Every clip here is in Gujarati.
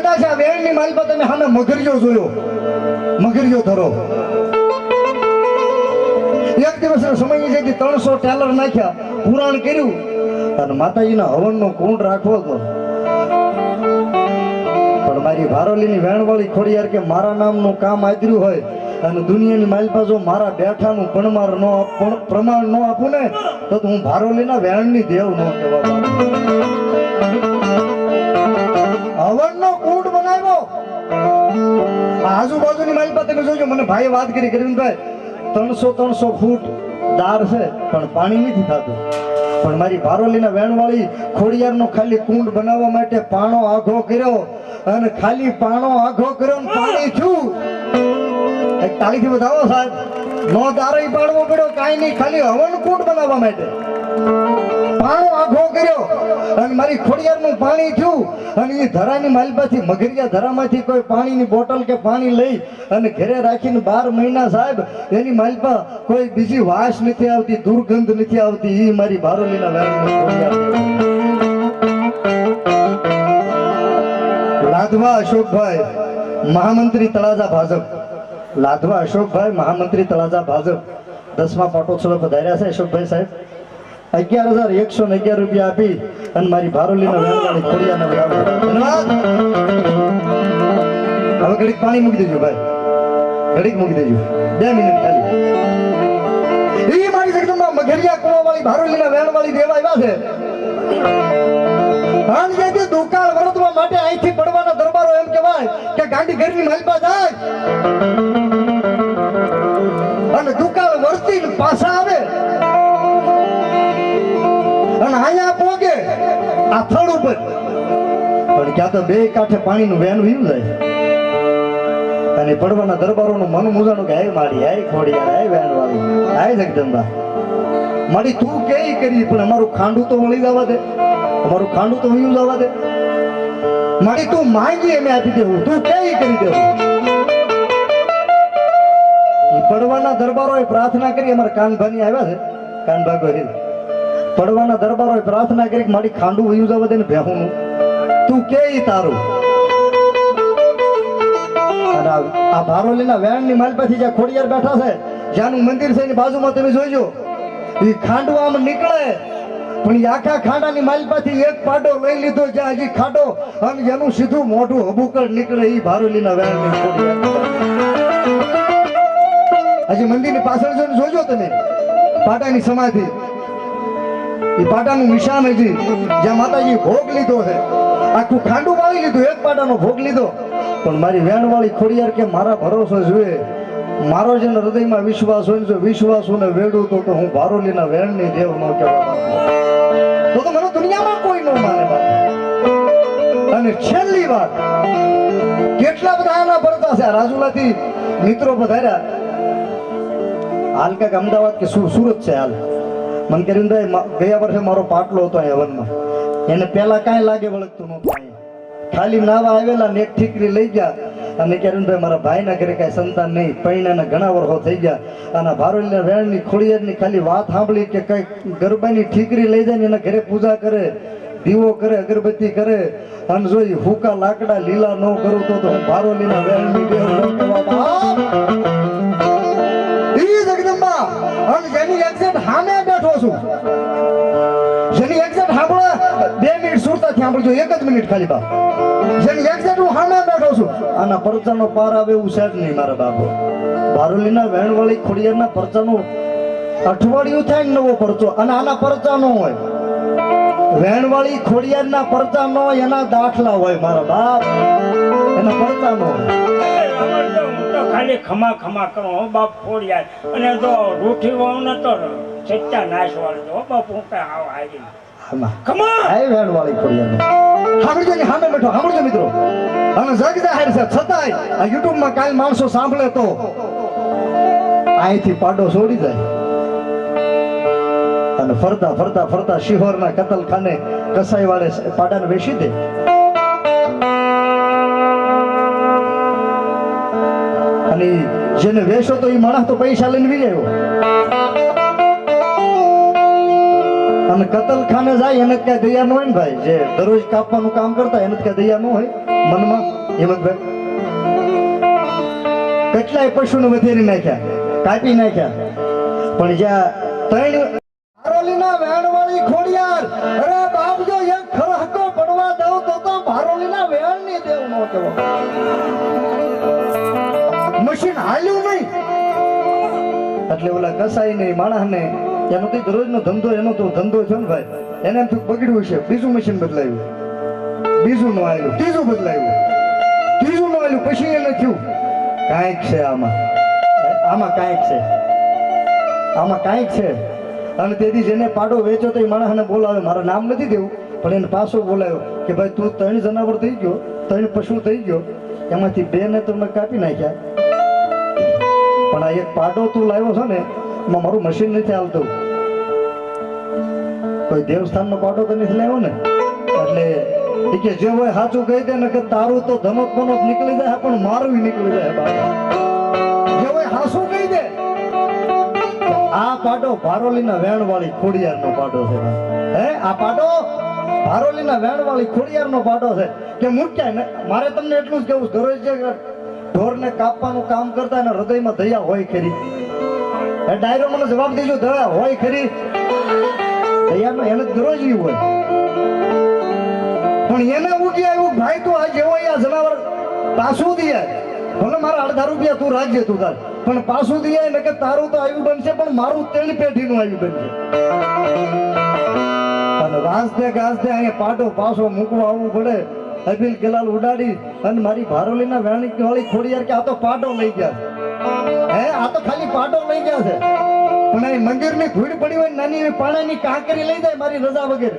કદાચ આ વેણની માલપા તમે સામે મગરિયો જોયો, મગરિયો ધરો. એક દિવસ સમય છે 300 ટેલર નાખ્યા, પુરાણ કર્યું અને માતાજીના હવનનો કુંડ રાખવો હતો. પણ મારી ભારોલીની વેણવાળી ખોડિયાર કે મારા નામનું કામ આદર્યું હોય અને દુનિયાની માલપા જો મારા બેઠાનું પ્રમાણ ન આપું ને તો હું ભારોલીના વેણની દેવ ન કહેવા. હવનનો કુંડ બનાવ્યો. આજુબાજુની માલપા તમે જોજો, મને ભાઈએ વાત કરી ભાઈ 300 ફૂટ દાર છે પણ પાણી નથી થતું. પણ મારી ભારોલીના વેણવાળી ખોડિયારનો ખાલી કુંડ બનાવવા માટે પાણો આઘો કર્યો અને ખાલી પાણો આઘો કર્યો ને પાણી થયું. એક તાળીથી બતાવો સાહેબ. નો દારો પાડવો પડ્યો, કાંઈ નહીં, ખાલી હવન કુંડ બનાવવા માટે પાણો આઘો કર્યો અને મારી ખોડિયારનું પાણી થયું. અને એ ધરાની માલપાથી મગરિયા ધરામાંથી કોઈ પાણીની બોટલ કે પાણી લઈ અને ઘરે રાખીને 12 મહિના સાહેબ એની માલપા કોઈ બીજી વાસ નથી આવતી, દુર્ગંધ નથી આવતી. એ મારી ભારોલીના વેણની ખોડિયાર. લાધવા અશોકભાઈ મહામંત્રી તળાજા ભાજપ. લાધવા અશોકભાઈ મહામંત્રી તળાજા ભાજપ 10મા પાટોત્સવ પધાર્યા છે. અશોકભાઈ સાહેબ 11,111 રૂપિયા આપી અને મારી ભારોલીના વેણવાળી ખોડિયારને ધન્યવાદ. હવે ઘડીક પાણી મૂકી દેજો ભાઈ, ઘડીક મૂકી દેજો, 2 મિનિટ ખાલી. એ મારી જગદંબા મગરિયા કુવાવાળી ભારોલીના વેણવાળી દેવા આવ્યા છે. અને દુકાળ વરતવા માટે અહીંથી પડવાના દરબારો એમ કહેવાય કે ગાંડી ઘરની માલપા જાય અને દુકાળ વરતી પાછા આવે અને અહીંયા પોગે આ થડ ઉપર. પણ ક્યાં તો બે કાંઠે પાણીનું વેણ વીયું જાય અને પડવાના દરબારોનું મન મૂંઝાણું કે હે માડી, હે ખોડિયાર, હે વેણવાળી, હે જગદંબા માડી તું કેઈ કરી પણ અમારું ખાંડું તો વળી જવા દે, અમારું ખાંડું તો વીયું જવા દે. માડી તું માંગી એમ આપી દેવું, તું કેઈ કરી દેવું. પડવાના દરબારોએ પ્રાર્થના કરી. અમારા કાનભાની આવ્યા છે, કાનભા ગોહિલ. પડવાના દરબારોએ પ્રાર્થના કરી કે મારી ખાંડું વયું જવા દે ને ભેહુનું, તું કે તારું. અને આ ભારોલીના વેણની માલપાથી જ્યાં ખોડિયાર બેઠા છે, જ્યાંનું મંદિર છે એની બાજુમાં તમે જોઈજો, એ ખાંડું આમ નીકળે પણ એ આખા ખાંડાની માલપાથી એક પાડો લઈ લીધો જ્યાં હજી ખાડો અને જેનું સીધું મોઢું હબુકડ નીકળે એ ભારોલીના વેણની ખોડિયાર. હજી મંદિરની પાછળ જોજો તમે પાટાની સમાધિ, એ પાટાનું નિશાન હજી જ્યાં માતાજી ભોગ લીધો છે. આખું ખાંડું વાળી લીધું, એક પાટાનો ભોગ લીધો. પણ મારી વેણવાળી ખોડિયાર કે મારા ભરોસો જોઈએ, મારો જેને હૃદયમાં વિશ્વાસ હોય, જો વિશ્વાસ ને વેડું તો હું ભારોલીના વેણની દેવ ન કહેવા તો મને દુનિયામાં કોઈ ન માને. અને છેલ્લી વાત, કેટલા બધા આના પડતા છે. રાજુલાથી મિત્રો પધાર્યા, હાલ કાંઈક અમદાવાદ કે સુરત છે હાલ. મને કરીને ગયા વર્ષે મારો પાટલો હતો અહીં હવનમાં, એને પેલા કાંઈ લાગે વળગતું નહોતું. ખાલી નાવા આવેલા ને એક ઠીકરી લઈ ગયા અને કિરણભાઈ મારા ભાઈના ઘરે કાંઈ સંતાન નહીં, પૈણાના ઘણા વર્ષો થઈ ગયા. અને ભારોલીના વેણની ખોડિયારની ખાલી વાત સાંભળી કે કઈ ગરબાની ઠીકરી લઈ જાય ને એના ઘરે પૂજા કરે, દીવો કરે, અગરબત્તી કરે અને જોઈ હુકા લાકડા લીલા ન કરું તો હું ભારોલીના વેણની દેવ ન કહેવામાં. જગદંબા અને જેની એક્ઝેક્ટ સામે બેઠો છું, જેની એક્ઝેક્ટ સાંભળો, 2 મિનિટ સુરતાથી સાંભળજો, 1 જ મિનિટ ખાલી બા. જેની એક્ઝેક્ટ હું સામે બેઠો છું, આના પરચાનો પાર આવે એવું છે જ નહીં મારા બાપુ. ભારોલીના વેણવાળી ખોડિયારના પરચાનું અઠવાડિયું થાય ને નવો પરચો, અને આના પરચા ન હોય. વેણવાળી ખોડિયારના પરચા ન હોય, એના દાખલા હોય મારા બાપ, એના પરચા ન હોય. ખાલી ખમા ખમા કરો બાપ ખોડિયાર, અને જો રૂઠી વાવ ને તો સચ્ચા નાશ વાળો જો બાપ હું કઈ આવ આવી ખમા આય વેણવાળી ખોડિયાર. સાંભળજો ને, સામે બેઠો સાંભળજો મિત્રો. અને જગ જાહેર છે છતાંય આ યુટ્યુબ માં કાલ માણસો સાંભળે તો અહીંથી પાડો છોડી જાય અને ફરતા ફરતા ફરતા શિહોરના કતલખાને કસાઈ વાળે પાડાને વેચી દે. અને જેને વેચો તો એ માણસ તો પૈસા લઈને વી આવ્યો. અને અને કતલખાને જાય એને જ કઈ દયા ન હોય ને ભાઈ, જે દરરોજ કાપવાનું કામ કરતા એને જ કઈ દયા ન હોય મનમાં. હેમંતભાઈ કેટલાય પશુને વધેરી નાખ્યા, કાપી નાખ્યા, પણ જ્યાં ત્રણ ભારોલીના વેણવાળી ખોડિયાર, અરે બાપ જો એક ખરહકો પડવા દઉં તો ભારોલીના વેણની દેવ નો કેવો મશીન હાલ્યું નહીં. એટલે ઓલા કસાઈ ને માણસને એનો તો દરરોજનો ધંધો, એનો તો ધંધો છે ને ભાઈ, એને એમ થયું બગડ્યું છે, બીજું મશીન બદલાયું, બીજું નો આવ્યું, ત્રીજું બદલાયું, ત્રીજું નો આવ્યું, પછી એને થયું કાંઈક છે આમાં, આમાં કાંઈક છે, આમાં કાંઈક છે. અને તેથી જેને પાડો વેચો તો એ માણસને બોલાવે, મારું નામ નથી દેવું, પણ એને પાછો બોલાવ્યો કે ભાઈ તું 3 જનાવર થઈ ગયો, 3 પશુ થઈ ગયો, એમાંથી 2 ને તો મેં કાપી નાખ્યા, પણ આ એક પાડો તું લાવ્યો છો ને એમાં મારું મશીન નથી હાલતું. કોઈ દેવસ્થાનનો પાડો તો નથી લાવ્યો ને. એટલે એ કે જે હોય સાચું કહી દે ને કે તારું તો ધનોત બનોત નીકળી જાય, પણ મારું નીકળી જાય બાપા. જે હોય સાચું કહી દે. આ પાડો ભારોલીના વેણવાળી ખોડિયારનો પાડો છે. હે આ પાડો ભારોલીના વેણવાળી ખોડિયારનો પાડો છે કે મૂક્યા ને. મારે તમને એટલું જ કહેવું, દરરોજ જે ઢોરને કાપવાનું કામ કરતા એના હૃદયમાં દયા હોય ખરી. એ ડાયરો મને જવાબ દેજો, દયા હોય ખરી? દયાનો એને દરરોજ હોય, પણ એને ઉગી આવ્યું ભાઈ તું આ જેવો આ જનાવર પાછું દે, ભલે મારા 18 રૂપિયા તું રાખજે તું તાર, પણ પાછું દે ને કે તારું તો આવ્યું બનશે, પણ મારું 3 પેઢીનું આવ્યું બનશે. અને વાંસતે ગાજતે અહીંયા પાટો પાછો મૂકવા આવવું પડે. અબીલ ગલાલ ઉડાડી અને મારી ભારોલીના વેણવાળી ખોડિયાર કે આ તો પાટો લઈ ગયા છે. હે આ તો ખાલી પાટો લઈ ગયા છે, પણ એ મંદિરની ધૂળ પડી હોય નાની એવી પાણાની કાંકરી લઈ જાય મારી રજા વગેરે.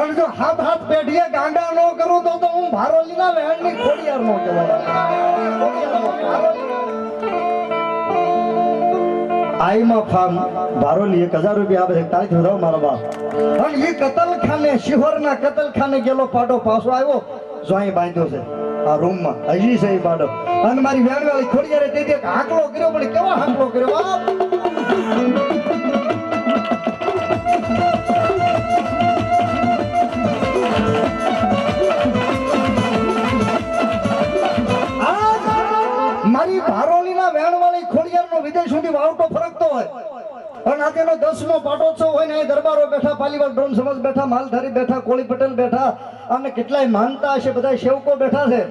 અને જો હાથ પેઢીએ ગાંડા ન કરું તો હું ભારોલીના વેણની ખોડિયાર નો કહેવાય. આઈમાં ફાર્મ ભારોલી 1000 રૂપિયા આપે છે, તારીખ રહો મારા બાપ. અને એ કતલખાને, શિહોરના કતલખાને ગયેલો પાડો પાછો આવ્યો, જો અહીં બાંધ્યો છે આ રૂમમાં, હજી છે એ પાડો. અને મારી વેણવાળી ખોડિયારે તે હાકલો કર્યો, પણ કેવો હાકલો કર્યો બાપ. મારી ભારોલીના વેણવાળી ખોડિયારનો વિદેશ સુધી વાવટો ફરકતો હોય, અને આ તેનો 10મો પાટોત્સવ હોય ને, અહીં દરબારો બેઠા, પાલીવાલ બ્રહ્મ સમાજ બેઠા, માલધારી બેઠા, કોળી પટેલ બેઠા, અને કેટલાય માનતા હશે, બધા સેવકો બેઠા છે.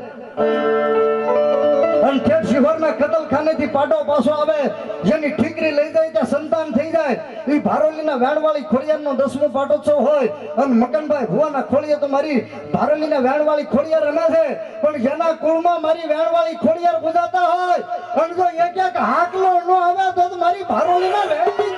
અને ઠેઠ શિહોરના કતલખાનેથી પાડો પાછો આવે, જેની ઠીકરી લઈ જાય ત્યાં સંતાન થઈ જાય, એ ભારોલીના વેણવાળી ખોડિયારનો 10મો પાટોત્સવ હોય. અને મકનભાઈ ભુવાના ખોડિયા તો મારી ભારોલીના વેણવાળી ખોડિયાર રમે છે, પણ જેના કુળમાં મારી વેણવાળી ખોડિયાર પૂજાતા હોય, અને જો એક હાકલો ન આવે તો મારી ભારોલીના વેણની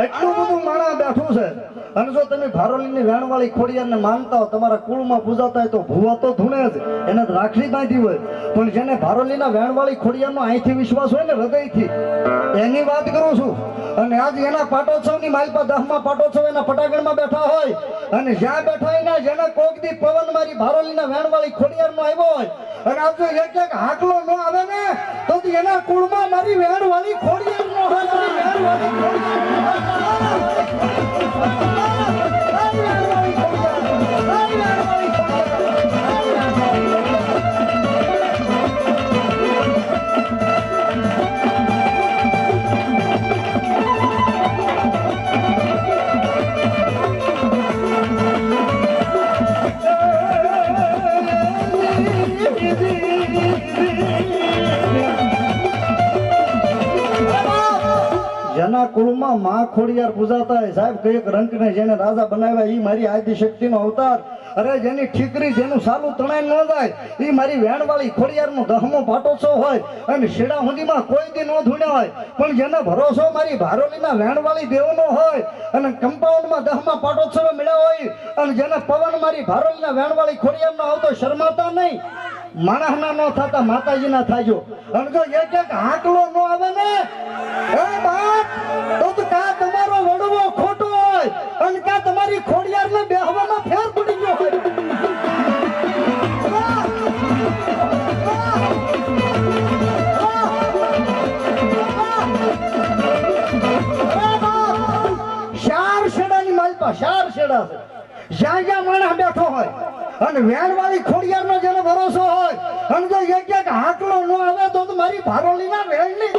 એટલું બધું માણા બેઠું છે અને જો તમે ભારોલીની વેણવાળી ખોડિયારને માનતા હો, તમારા કુળમાં પૂજાતા હોય તો ભૂવા તો ધૂણે જ એને તો રાખડી બાંધી હોય, પણ જેને ભારોલીના વેણવાળી ખોડિયારનો અહીંથી વિશ્વાસ હોય ને હૃદયથી, એની વાત કરું છું. અને આજ એના પાટોત્સવની માલપા 10મા પાટોત્સવ એના પટાગણમાં બેઠા હોય અને જ્યાં બેઠા હોય ને જેને કોક દી પવન મારી ભારોલીના વેણવાળી ખોડિયારનો આવ્યો હોય અને આજ જો એક એક હાકલો ન આવે ને તો એના કુળમાં મારી વેણવાળી ખોડિયારનો હોય, મારી વેણવાળી જેના કુળમાં માં ખોડિયાર પૂજાતા હોય સાહેબ, કઈક રંકને જેને રાજા બનાવ્યા એ મારી આદિ શક્તિનો અવતાર. અરે જેની ઠીકરી જેનું સાલું તણાઈ ન જાય એ મારી વેણવાળી ખોડિયારનો 10મો પાટોત્સવ હોય અને શેડા સુધીમાં કોઈ દી ન ધૂણ્યા હોય, પણ જેને ભરોસો મારી ભારોલીના વેણવાળી દેવનો હોય અને કમ્પાઉન્ડમાં 10મા પાટોત્સવે મળ્યા હોય અને જેને પવન મારી ભારોલીના વેણવાળી ખોડિયારનો આવતો શરમાતા નહીં, માણસના ન થતા માતાજીના થાજો. અને જો એક એક હાકલો ન આવે ને એ બાપ તો કા તમારો વડવો ખોટો હોય અને કા તમારી ખોડિયારને બેહવામાં ફેર પડી ગયો હોય. ચાર શેડાની માલપા 4 શેડા છે, જ્યાં જ્યાં માણસ બેઠો હોય અને વેણવાળી ખોડિયારનો જેનો ભરોસો હોય અને જો એક એક હાકલો ન આવે તો મારી ભારોલીના વેણની